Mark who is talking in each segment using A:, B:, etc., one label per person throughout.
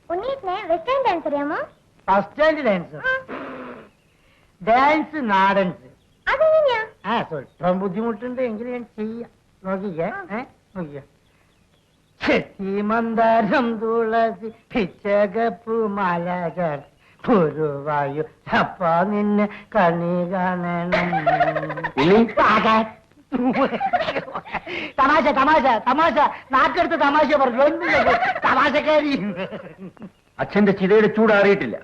A: Western dance അറിയാമോ?
B: First dance, dance നാടൻസ്.
A: അതെങ്ങനെയാ?
B: സ്വല്പം ബുദ്ധിമുട്ടുണ്ട്, എങ്കിലും ഞാൻ ചെയ്യാം. നോക്കിക്കേ, നോക്കിക്കേ. ചെത്തിമന്ദാരം തുളസി പിച്ചകപ്പു മലകൾ ഗുരുവായു അപ്പ നിന്നെ കണി കാണണം. തമാശ തമാശ തമാശ, നാക്കെടുത്ത് തമാശ പറഞ്ഞു. തമാശക്കാരി.
C: അച്ഛന്റെ ചിതയുടെ ചൂടാറിയിട്ടില്ല.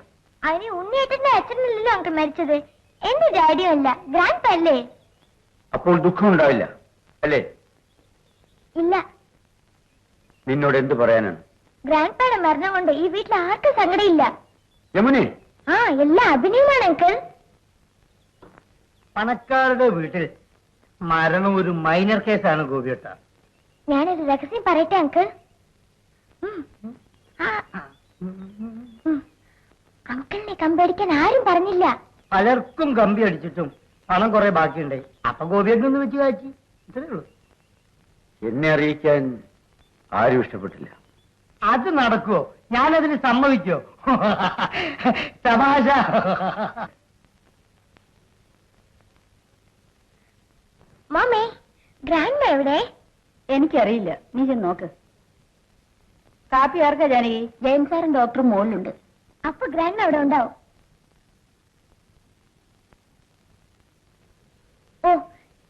A: അതിന് ഉണ്ണിയേട്ടന്റെ അച്ഛനല്ലല്ലോ അങ്കിൾ മരിച്ചത്, എന്റെ ഡാഡിയും അല്ല, ഗ്രാൻഡ് പാ അല്ലേ?
C: അപ്പോൾ ദുഃഖം ഉണ്ടാവില്ല അല്ലേ?
A: ഇല്ല.
C: നിന്നോട് എന്ത് പറയാനാണ്?
A: ഗ്രാൻഡ് പായുടെ മരണം കൊണ്ട് ഈ വീട്ടിൽ ആർക്കും സങ്കടമില്ല.
C: യമുനെ,
A: എല്ലാം അഭിനയമാണ് അങ്കിൾ.
B: പണക്കാരുടെ വീട്ടിൽ മരണം ഒരു മൈനർ കേസാണ് ഗോപിയേട്ട.
A: ഞാനൊരു രഹസ്യം പറയട്ടെ അങ്കിൾ? അങ്കിളിനെ കമ്പടിക്കാൻ ആരും പറഞ്ഞില്ല.
B: പലർക്കും കമ്പി അടിച്ചിട്ടും പണം കുറെ ബാക്കിയുണ്ടായി. അപ്പൊ ഗോപിയേട്ടനൊന്ന് വെച്ച് കാച്ചി, ഇത്രേ ഉള്ളൂ.
C: എന്നെ അറിയിക്കാൻ ആരും ഇഷ്ടപ്പെട്ടില്ല.
B: അത് നടക്കുവോ? ഞാനതിന് സമ്മതിക്കോ? തമാശ.
A: മാമേ, ഗ്രാൻഡ് എവിടെ?
D: എനിക്കറിയില്ല, നീ ചെന്ന് നോക്ക്. കാപ്പി ആർക്കാ ജാനകി?
A: ജയൻ സാറും ഡോക്ടറും മുകളിലുണ്ട്. അപ്പൊ ഗ്രാൻഡ് അവിടെ ഉണ്ടാവും. ഓ,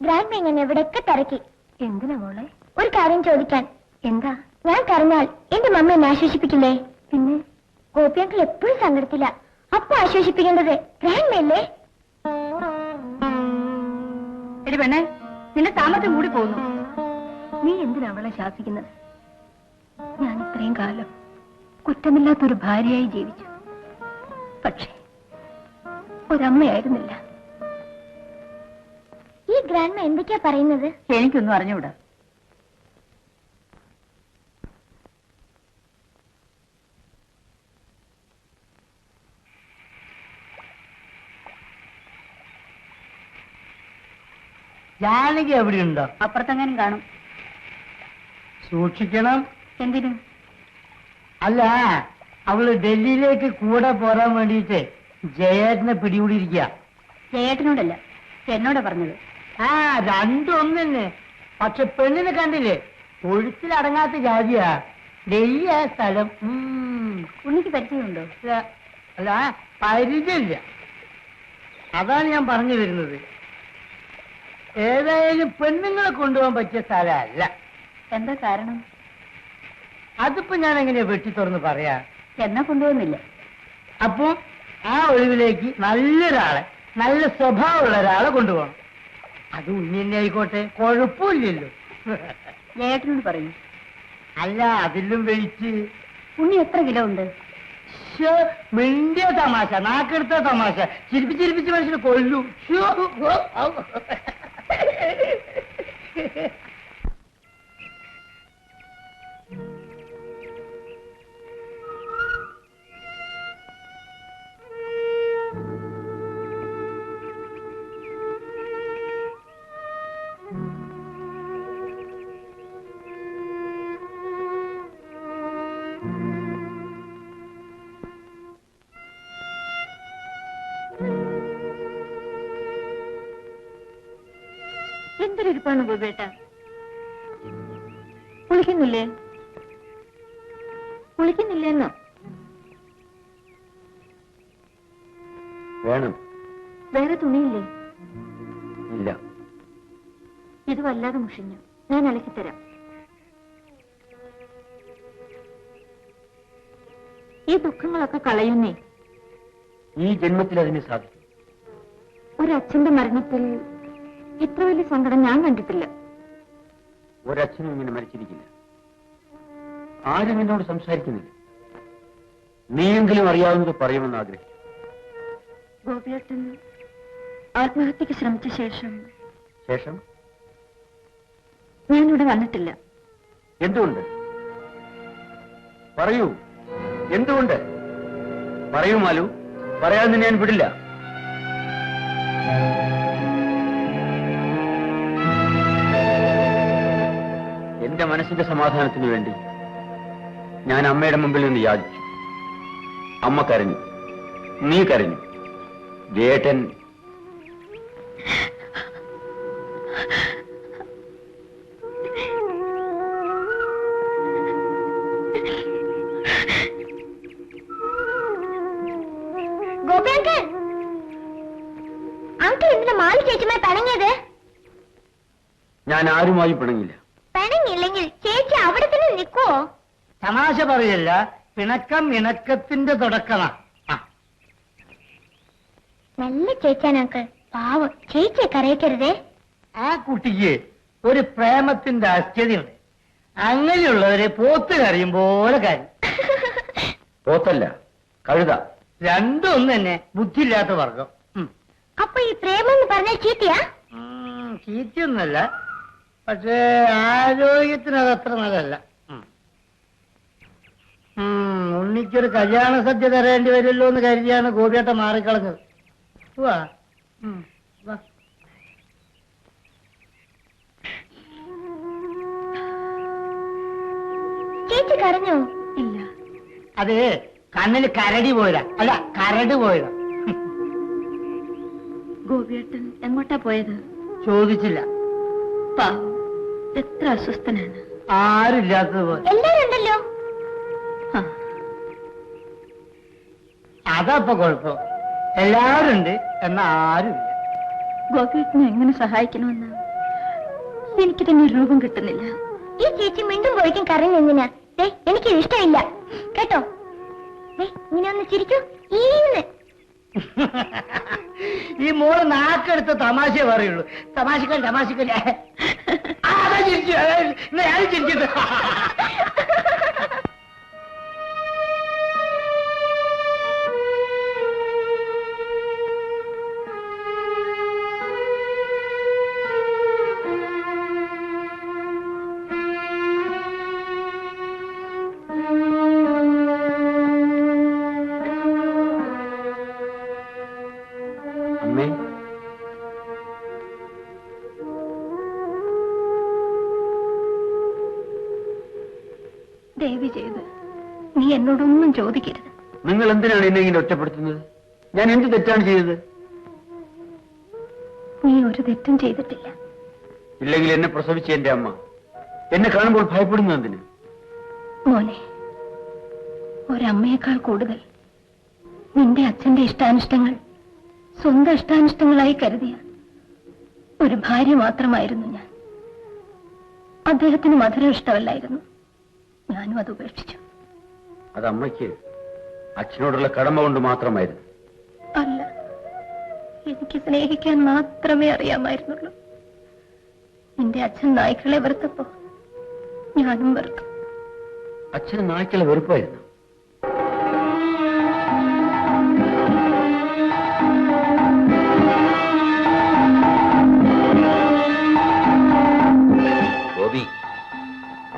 A: ഗ്രാൻഡ് ഇങ്ങനെ എവിടെയൊക്കെ തിരക്കി.
D: എന്തിനാ മോളെ?
A: ഒരു കാര്യം ചോദിക്കാൻ.
D: എന്താ?
A: ഞാൻ കരഞ്ഞാൽ എന്റെ മമ്മ എന്നെ ആശ്വസിപ്പിക്കില്ലേ? പിന്നെ ഗോപിയങ്കിൾ എപ്പോഴും സങ്കടത്തില്ല. അപ്പൊ ആശ്വസിപ്പിക്കേണ്ടത് ഗ്രാൻഡ് അല്ലേ?
D: എടി പെണ്ണെ, നിന്റെ സാമർത്ഥ്യം കൂടി പോകുന്നു. നീ എന്തിനാ അവളെ ശാസിക്കുന്നത്? ഞാൻ ഇത്രയും കാലം കുറ്റമില്ലാത്തൊരു ഭാര്യയായി ജീവിച്ചു. പക്ഷേ ഒരമ്മയായിരുന്നില്ല.
A: ഈ ഗ്രാൻഡ് എന്തൊക്കെയാ പറയുന്നത്?
D: എനിക്കൊന്നും അറിഞ്ഞൂടാ.
B: ജാനകി എവിടെയുണ്ടോ?
D: അപ്പുറത്തെങ്ങാനും കാണും.
B: സൂക്ഷിക്കണം.
D: എന്തിനു?
B: അല്ല, അവള് ഡൽഹിയിലേക്ക് കൂടെ പോരാൻ വേണ്ടിയിട്ട് ജയേട്ടനെ പിടികൂടിയിരിക്കുക.
D: ജയേട്ടനോടല്ല, എന്നോടാ പറഞ്ഞത്.
B: രണ്ടും ഒന്ന് തന്നെ. പക്ഷെ പെണ്ണിനെ കണ്ടില്ലേ? ഒഴുത്തിലടങ്ങാത്ത ജാതിയാ. ഡൽഹിയാ സ്ഥലം.
D: ഉണ്ണിക്ക് പരിചയമുണ്ടോ?
B: അല്ല, പരിചയമില്ല. അതാണ് ഞാൻ പറഞ്ഞു വരുന്നത്. ഏതായാലും പെണ്ണുങ്ങളെ കൊണ്ടുപോകാൻ പറ്റിയ സ്ഥലമല്ല.
D: എന്താ കാരണം?
B: അതിപ്പോ ഞാൻ എങ്ങനെയാ വെട്ടി തുറന്ന് പറയാ?
D: എന്നാ കൊണ്ടുപോകുന്നില്ല.
B: അപ്പൊ ആ ഒഴിവിലേക്ക് നല്ലൊരാളെ, നല്ല സ്വഭാവമുള്ള ഒരാളെ കൊണ്ടുപോകണം. അത് ഉണ്ണി തന്നെ ആയിക്കോട്ടെ, കുഴപ്പമില്ലല്ലോ.
D: ജയേട്ടനോട് പറയൂ.
B: അല്ല, അതിലും വെയിറ്റ്.
D: ഉണ്ണി എത്ര കിലോ ഉണ്ട്?
B: മിണ്ടിയ തമാശ, നാക്കെടുത്ത തമാശ, ചിരിപ്പിച്ചിരിപ്പിച്ച് മനുഷ്യനെ കൊല്ലു.
D: എന്തൊരിപ്പാണ് ഗോപേട്ട? കുളിക്കുന്നില്ലേ? കുളിക്കുന്നില്ലെന്നോ?
C: വേണം.
D: വേറെ തുണിയില്ലേ?
C: ഇല്ല.
D: ഇത് വല്ലാതെ മുഷിഞ്ഞു, ഞാൻ അലക്കിത്തരാം. ഈ ദുഃഖങ്ങളൊക്കെ കളയുന്നേ.
C: ഈ ജന്മത്തിൽ അതിന് സാധിക്കും.
D: ഒരച്ഛന്റെ മരണത്തിൽ ഇത്ര വലിയ സങ്കടം ഞാൻ കണ്ടിട്ടില്ല.
C: ഒരച്ഛനും ഇങ്ങനെ മരിച്ചിരിക്കില്ല. ആരും എന്നോട് സംസാരിക്കുന്നില്ല. നീയെങ്കിലും അറിയാവുന്നത് പറയുമെന്ന് ആഗ്രഹിച്ചു.
D: ഗോപിയേട്ടൻ ആത്മഹത്യക്ക് ശ്രമിച്ച ശേഷം ഞാനിവിടെ വന്നിട്ടില്ല.
C: എന്തുകൊണ്ട്? പറയൂ, എന്തുകൊണ്ട്? പറയൂ മാലു, പറയാതെ ഞാൻ വിടില്ല. എന്റെ മനസ്സിന്റെ സമാധാനത്തിന് വേണ്ടി ഞാൻ അമ്മയുടെ മുമ്പിൽ നിന്ന് യാചിച്ചു. അമ്മ കരഞ്ഞു, നീ കരഞ്ഞു. ജയേട്ടൻ
A: ഗോപിയങ്കിൾ, അങ്കിൾ എന്തിനാ മാലി ചേച്ചിയുമായി പിണങ്ങിയത്?
C: ഞാൻ ആരുമായി പിണങ്ങില്ല.
A: പിണങ്ങിയില്ലെങ്കിൽ ചേച്ചി അവിടെ തന്നെ നിൽക്കുവോ?
B: തമാശ പറയല്ല, പിണക്കം ഇണക്കത്തിന്റെ തുടക്കമാ.
A: നല്ല ചേച്ചിയാണ് അങ്കിൾ, പാവം. ചേച്ചിയെ കരയിക്കരുതേ.
B: ആ കുട്ടിക്ക് ഒരു പ്രേമത്തിന്റെ അസ്ഥ്യതയുണ്ട്. അങ്ങനെയുള്ളവരെ പോത്ത് കരയും പോലെ കാര്യം.
C: പോത്തല്ല, കഴുത.
B: രണ്ടും ഒന്ന് തന്നെ, ബുദ്ധിയില്ലാത്ത വർഗം.
A: അപ്പൊ ഈ പ്രേമം എന്ന് പറഞ്ഞാൽ ചീത്തയാ?
B: ചീറ്റയൊന്നുമല്ല, പക്ഷേ ആരോഗ്യത്തിന് അതത്ര നല്ലതല്ല. ഉണ്ണിക്കൊരു കല്യാണ സദ്യ തരേണ്ടി വരുമല്ലോ എന്ന് കരുതിയാണ് ഗോപിയേട്ട മാറിക്കളഞ്ഞത്. വാ. വാ.
A: ചേച്ചി കരഞ്ഞോ?
D: ഇല്ല.
B: അത് കണ്ണിൽ കരടി പോയതാ, അല്ല കരട് പോയതാ.
D: ഗോപിയേട്ടൻ എങ്ങോട്ടാ പോയത്?
B: ചോദിച്ചില്ല.
D: പാവം, എത്ര അസ്വസ്ഥനാണ്.
B: ആരില്ലാത്തതുപോലെ.
A: എല്ലാരും ഉണ്ടല്ലോ.
D: ആ,
B: അതപ്പൊ കുഴപ്പം. എല്ലാവരും ഉണ്ട്, എന്നാ ആരുമില്ല.
D: ഗോപിയേട്ടനെ എങ്ങനെ സഹായിക്കണമെന്ന് എനിക്ക് തന്നെ ഒരു രൂപം കിട്ടുന്നില്ല.
A: ഈ ചേച്ചി മിണ്ടും പോയിക്കും കരഞ്ഞു എന്തിനാ? എനിക്ക് ഇഷ്ടമില്ല കേട്ടോ. ഇങ്ങനെ ഒന്ന് ചിരിക്കൂ.
B: ഈ മോള് നാക്കെടുത്ത തമാശ പറയുള്ളൂ. തമാശക്കല്ലേ തമാശക്കല്ലേ. അതാ ചിരിച്ചു, ഞാൻ ചിരിച്ചിട്ട്.
C: അമ്മേ,
D: ദയവ് ചെയ്ത് നീ എന്നോടൊന്നും ചോദിക്കരുത്.
C: നിങ്ങൾ എന്തിനാണ് എന്നെ ഇങ്ങനെ ഒറ്റപ്പെടുത്തുന്നത്? ഞാൻ എന്ത് തെറ്റാണ് ചെയ്തത്?
D: നീ ഒരു തെറ്റും ചെയ്തിട്ടില്ല.
C: ഇല്ലെങ്കിൽ എന്നെ പ്രസവിച്ച എന്റെ അമ്മ എന്നെ കാണുമ്പോൾ ഭയപ്പെടുന്നു എന്തിന്?
D: മോനെ, ഒരമ്മയേക്കാൾ കൂടുതൽ നിന്റെ അച്ഛന്റെ ഇഷ്ടാനിഷ്ടങ്ങൾ സ്വന്തം ഇഷ്ടാനിഷ്ടങ്ങളായി കരുതിയ ഒരു ഭാര്യ മാത്രമായിരുന്നു ഞാൻ. അദ്ദേഹത്തിന് മധുരം ഇഷ്ടമല്ലായിരുന്നു, ഞാനും അത് ഉപേക്ഷിച്ചു.
C: അത് അമ്മയ്ക്ക് അച്ഛനോടുള്ള കടമ കൊണ്ട് മാത്രമായിരുന്നു.
D: അല്ല, എനിക്ക് സ്നേഹിക്കാൻ മാത്രമേ അറിയാമായിരുന്നുള്ളൂ. നിന്റെ അച്ഛൻ നായ്ക്കളെ വെറുത്തപ്പോ ഞാനും വെറുത്തു.
C: അച്ഛന് നായ്ക്കളെ വെറുപ്പായിരുന്നു.
E: ഗോപി,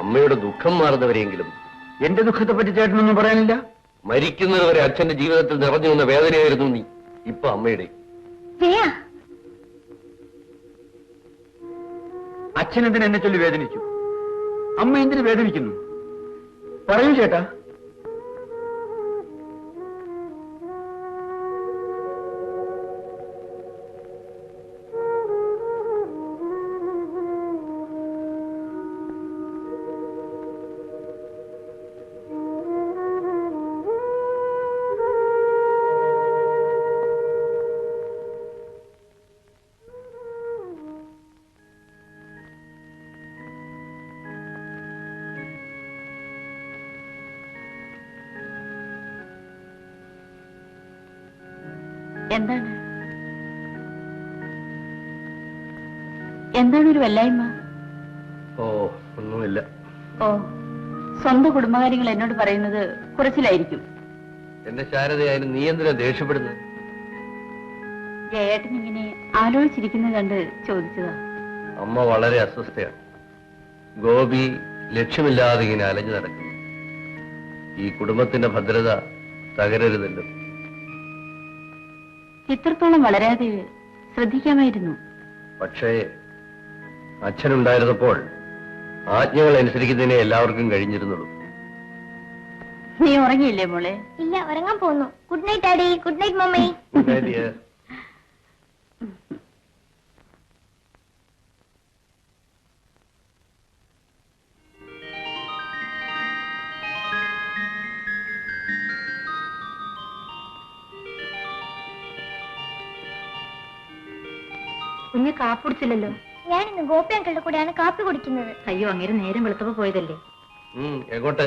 E: അമ്മയുടെ ദുഃഖം മാറുന്നവരെങ്കിലും.
C: എന്റെ ദുഃഖത്തെ പറ്റി ചേട്ടനൊന്നും പറയാനില്ല.
E: മരിക്കുന്നതുവരെ അച്ഛന്റെ ജീവിതത്തിൽ നിറഞ്ഞു വന്ന വേദനയായിരുന്നു നീ. ഇപ്പൊ അമ്മയുടെ.
C: അച്ഛൻ എന്തിന് എന്നെ ചൊല്ലി വേദനിച്ചു? അമ്മ എന്തിന് വേദനിക്കുന്നു? പറയൂ ചേട്ടാ.
D: എന്താണ് എന്താണ് ഒരു വല്ലായ്മ?
E: ഓ, ഒന്നുമില്ല.
D: ഓ, സ്വന്തം കുടുംബകാര്യങ്ങൾ എന്നോട് പറയുന്നത് കുറച്ചിലായിരിക്കും.
E: എന്റെ ശാരദയായാലും നീ എന്തിനാ ദേഷ്യപ്പെടുന്നത്?
D: ജയേട്ടൻ ഇങ്ങനെ ആലോചിച്ചിരിക്കുന്നത് കണ്ട് ചോദിച്ചതാ.
E: അമ്മ വളരെ അസ്വസ്ഥയാണ്. ഗോപി ലക്ഷ്യമില്ലാതെ ഇങ്ങനെ അലഞ്ഞു നടക്കുന്നു. ഈ കുടുംബത്തിന്റെ ഭദ്രത തകരരുതല്ലോ.
D: ഇത്രത്തോളം വളരാതെ ശ്രദ്ധിക്കാമായിരുന്നു.
E: പക്ഷേ അച്ഛനുണ്ടായിരുന്നപ്പോൾ ആജ്ഞകൾ അനുസരിക്കുന്നതിനെ എല്ലാവർക്കും കഴിഞ്ഞിരുന്നുള്ളൂ.
D: നീ ഉറങ്ങിയില്ലേ മോളെ?
A: ഇല്ല, ഉറങ്ങാൻ പോകുന്നു. Good night daddy. Good night mummy.
D: കുഞ്ഞ് കാപ്പിടിച്ചില്ലല്ലോ.
A: ഞാനിന്ന് ഗോപി അങ്കിളുടെ കൂടെയാണ് കാപ്പി കുടിക്കുന്നത്.
D: അയ്യോ, അങ്ങനെ നേരം വെളുത്തപ്പോ പോയതല്ലേ?
E: എങ്ങോട്ട്?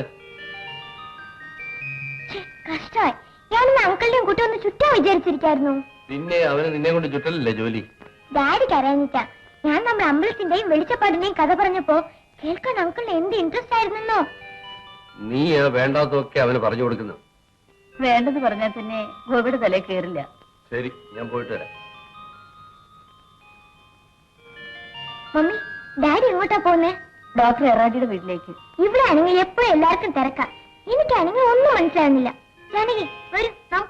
A: കഷ്ടമായി. ഞാനിന്ന് അങ്കിളുടെയും കൂട്ടി ഒന്ന് ചുറ്റാൻ വിചാരിച്ചിരിക്കായിരുന്നു.
E: പിന്നെ അവന് നിന്നെ കൊണ്ട് ചുറ്റലല്ലേ ജോലി?
A: ഡാഡിക്ക് അറിയാഞ്ഞിട്ടാ. ഞാൻ നമ്മുടെ അമ്പലത്തിന്റെയും വെളിച്ചപ്പാടിന്റെയും കഥ പറഞ്ഞപ്പോ കേൾക്കാൻ അങ്കിളിന് എന്ത് ഇൻട്രസ്റ്റ് ആയിരുന്നോ.
E: നീ വേണ്ടാത്തതൊക്കെ അവന് പറഞ്ഞു കൊടുക്കുന്നു.
D: വേണ്ടെന്ന് പറഞ്ഞാൽ പിന്നെ ഗോപിയുടെ തലേ കയറില്ല.
E: ശരി, ഞാൻ പോയിട്ട് വരാം.
A: മമ്മി, ഡാഡി എങ്ങോട്ടാ പോന്നെ?
D: ഡോക്ടർ എറാഡിയുടെ വീട്ടിലേക്ക്.
A: ഇവിടെ ആണെങ്കിൽ എപ്പോഴും എല്ലാവർക്കും തിരക്കാം. എനിക്കാണെങ്കിൽ ഒന്നും മനസ്സിലാകുന്നില്ല. ജാനകി, വരൂ, നമുക്ക്